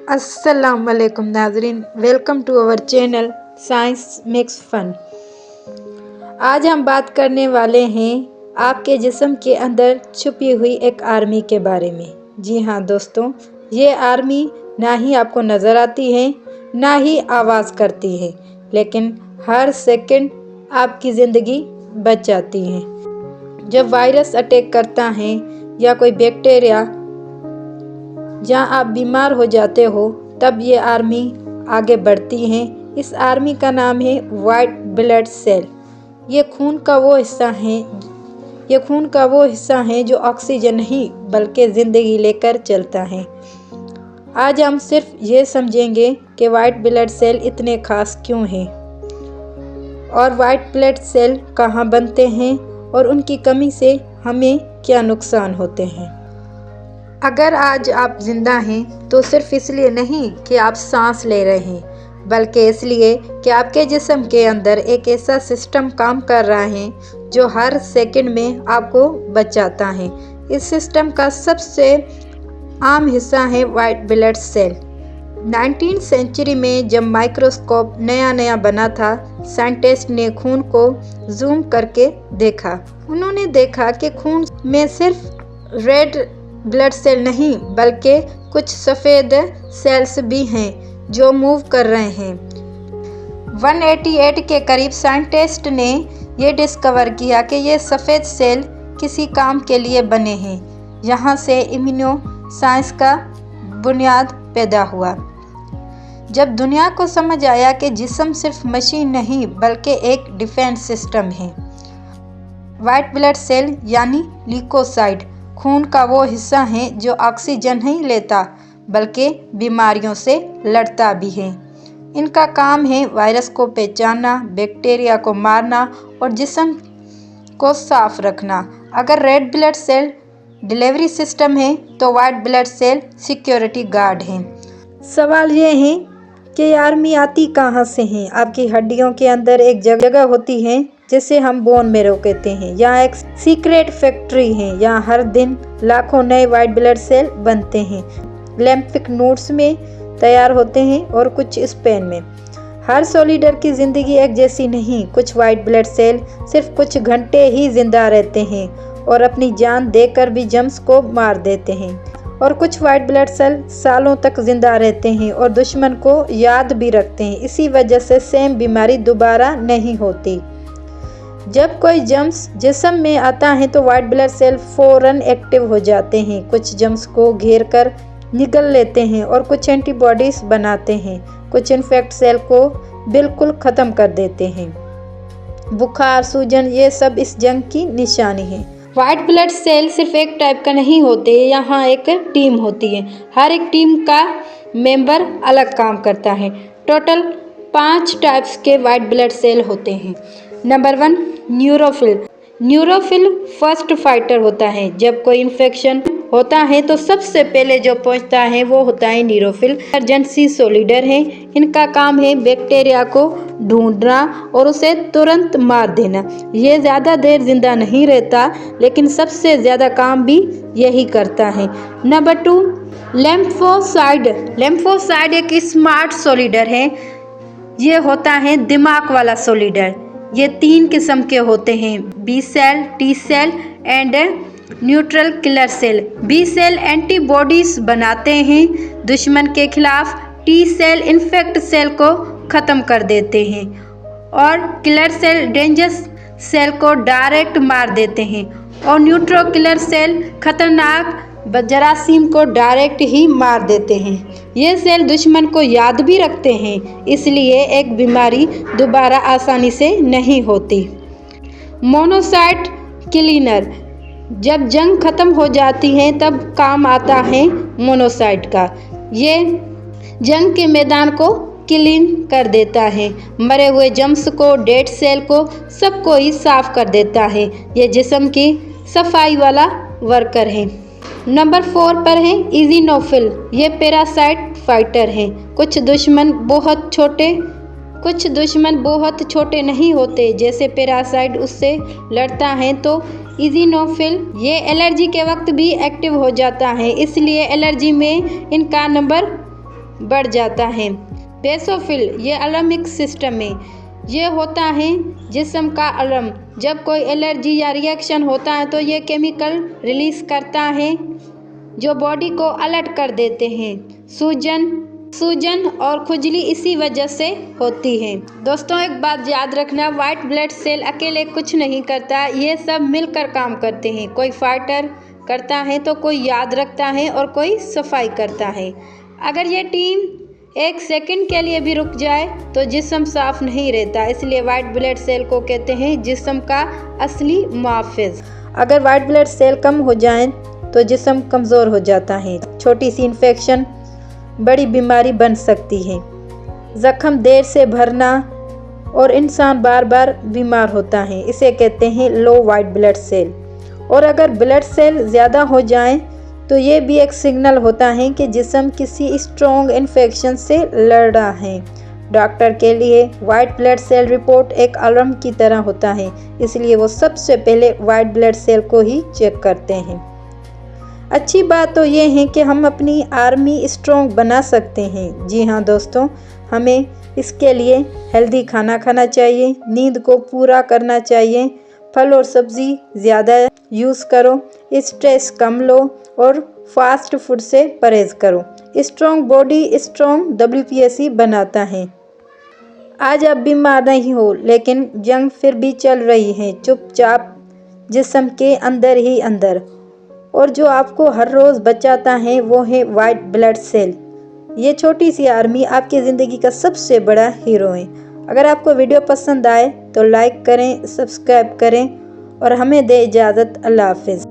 अस्सलाम वालेकुम नाजरीन, welcome to our channel science makes fun. आज हम बात करने वाले हैं आपके जिस्म के अंदर छुपी हुई एक आर्मी के बारे में। जी हाँ दोस्तों, ये आर्मी ना ही आपको नज़र आती है ना ही आवाज़ करती है, लेकिन हर सेकंड आपकी ज़िंदगी बचाती है। जब वायरस अटैक करता है या कोई बैक्टीरिया जहाँ आप बीमार हो जाते हो, तब ये आर्मी आगे बढ़ती है। इस आर्मी का नाम है वाइट ब्लड सेल। ये खून का वो हिस्सा है जो ऑक्सीजन नहीं बल्कि ज़िंदगी लेकर चलता है। आज हम सिर्फ ये समझेंगे कि वाइट ब्लड सेल इतने खास क्यों हैं और वाइट ब्लड सेल कहाँ बनते हैं और उनकी कमी से हमें क्या नुकसान होते हैं। अगर आज आप जिंदा हैं तो सिर्फ इसलिए नहीं कि आप सांस ले रहे हैं, बल्कि इसलिए कि आपके जिस्म के अंदर एक ऐसा सिस्टम काम कर रहा है जो हर सेकंड में आपको बचाता है। इस सिस्टम का सबसे आम हिस्सा है वाइट ब्लड सेल। 19वीं सेंचुरी में जब माइक्रोस्कोप नया बना था, साइंटिस्ट ने खून को जूम करके देखा। उन्होंने देखा कि खून में सिर्फ रेड ब्लड सेल नहीं बल्कि कुछ सफ़ेद सेल्स भी हैं जो मूव कर रहे हैं। 188 के करीब साइंटिस्ट ने ये डिस्कवर किया कि ये सफ़ेद सेल किसी काम के लिए बने हैं। यहाँ से इम्यूनो साइंस का बुनियाद पैदा हुआ। जब दुनिया को समझ आया कि जिस्म सिर्फ मशीन नहीं बल्कि एक डिफेंस सिस्टम है। वाइट ब्लड सेल यानी ल्यूकोसाइट खून का वो हिस्सा है जो ऑक्सीजन नहीं लेता बल्कि बीमारियों से लड़ता भी है। इनका काम है वायरस को पहचानना, बैक्टीरिया को मारना और जिस्म को साफ रखना। अगर red blood cell delivery system है तो white blood cell security guard है। सवाल ये है कि आर्मी आती कहाँ से है। आपकी हड्डियों के अंदर एक जगह होती है जिसे हम बोन मैरो कहते हैं। यहाँ एक सीक्रेट फैक्ट्री है। यहाँ हर दिन लाखों नए वाइट ब्लड सेल बनते हैं। लिम्फिक नोड्स में तैयार होते हैं और कुछ स्पेन में। हर सोल्जर की ज़िंदगी एक जैसी नहीं। कुछ वाइट ब्लड सेल सिर्फ कुछ घंटे ही जिंदा रहते हैं और अपनी जान देकर भी जर्म्स को मार देते हैं, और कुछ वाइट ब्लड सेल सालों तक जिंदा रहते हैं और दुश्मन को याद भी रखते हैं। इसी वजह से सेम बीमारी दोबारा नहीं होती। जब कोई जर्म्स जिस्म में आता है तो वाइट ब्लड सेल फौरन एक्टिव हो जाते हैं। कुछ जर्म्स को घेर कर निगल लेते हैं और कुछ एंटीबॉडीज बनाते हैं। कुछ इन्फेक्ट सेल को बिल्कुल ख़त्म कर देते हैं। बुखार, सूजन, ये सब इस जंग की निशानी है। वाइट ब्लड सेल सिर्फ एक टाइप का नहीं होते, यहाँ एक टीम होती है। हर एक टीम का मेंबर अलग काम करता है। टोटल 5 टाइप्स के वाइट ब्लड सेल होते हैं। Number 1, neutrophil. Neutrophil first fighter होता है। जब कोई इन्फेक्शन होता है तो सबसे पहले जो पहुंचता है वो होता है न्यूट्रोफिल। इमरजेंसी सोल्जर है। इनका काम है बैक्टीरिया को ढूंढना और उसे तुरंत मार देना। ये ज़्यादा देर जिंदा नहीं रहता, लेकिन सबसे ज़्यादा काम भी यही करता है। Number 2, lymphocyte. लिम्फोसाइड एक स्मार्ट सोल्जर है। ये होता है दिमाग वाला सोल्जर। ये 3 किस्म के होते हैं, B cell, T cell and neutral killer cell. B cell antibodies बनाते हैं दुश्मन के खिलाफ। टी सेल इन्फेक्ट सेल को ख़त्म कर देते हैं और किलर सेल डेंजरस सेल को डायरेक्ट मार देते हैं। और न्यूट्रल किलर सेल खतरनाक जरासीम को डायरेक्ट ही मार देते हैं। ये सेल दुश्मन को याद भी रखते हैं, इसलिए एक बीमारी दोबारा आसानी से नहीं होती। Monocyte cleaner. जब जंग खत्म हो जाती है तब काम आता है मोनोसाइट का। ये जंग के मैदान को क्लीन कर देता है। मरे हुए जर्म्स को, डेड सेल को, सबको ही साफ कर देता है। ये जिस्म की सफाई वाला वर्कर है। नंबर 4 पर है इजिनोफिल। ये पैरासाइट फाइटर है। कुछ दुश्मन बहुत छोटे नहीं होते। जैसे पैरासाइट उससे लड़ता है तो इजिनोफिल ये एलर्जी के वक्त भी एक्टिव हो जाता है, इसलिए एलर्जी में इनका नंबर बढ़ जाता है। बेसोफिल ये अलार्मिक सिस्टम में ये होता है जिस्म का अलार्म। जब कोई एलर्जी या रिएक्शन होता है तो ये केमिकल रिलीज करता है जो बॉडी को अलर्ट कर देते हैं। सूजन और खुजली इसी वजह से होती है। दोस्तों एक बात याद रखना, वाइट ब्लड सेल अकेले कुछ नहीं करता, ये सब मिलकर काम करते हैं। कोई फाइटर करता है तो कोई याद रखता है और कोई सफाई करता है। अगर ये टीम एक सेकंड के लिए भी रुक जाए तो जिस्म साफ नहीं रहता। इसलिए वाइट ब्लड सेल को कहते हैं जिस्म का असली मुहाफिज। अगर वाइट ब्लड सेल कम हो जाए तो जिस्म कमज़ोर हो जाता है। छोटी सी इन्फेक्शन बड़ी बीमारी बन सकती है। जख्म देर से भरना और इंसान बार बार बीमार होता है, इसे कहते हैं लो वाइट ब्लड सेल। और अगर ब्लड सेल ज़्यादा हो जाएं तो ये भी एक सिग्नल होता है कि जिस्म किसी स्ट्रॉन्ग इन्फेक्शन से लड़ रहा है। डॉक्टर के लिए वाइट ब्लड सेल रिपोर्ट एक अलार्म की तरह होता है, इसलिए वो सबसे पहले वाइट ब्लड सेल को ही चेक करते हैं। अच्छी बात तो ये है कि हम अपनी आर्मी स्ट्रॉन्ग बना सकते हैं। जी हाँ दोस्तों, हमें इसके लिए हेल्दी खाना खाना चाहिए, नींद को पूरा करना चाहिए, फल और सब्ज़ी ज़्यादा यूज़ करो, स्ट्रेस कम लो और फास्ट फूड से परहेज़ करो। स्ट्रॉन्ग बॉडी स्ट्रॉन्ग WPSC बनाता है। आज आप बीमार नहीं हो लेकिन जंग फिर भी चल रही है चुपचाप जिस्म के अंदर ही अंदर, और जो आपको हर रोज़ बचाता है वो है वाइट ब्लड सेल। ये छोटी सी आर्मी आपकी ज़िंदगी का सबसे बड़ा हीरो है। अगर आपको वीडियो पसंद आए तो लाइक करें, सब्सक्राइब करें और हमें दे इजाज़त। अल्लाह हाफिज़।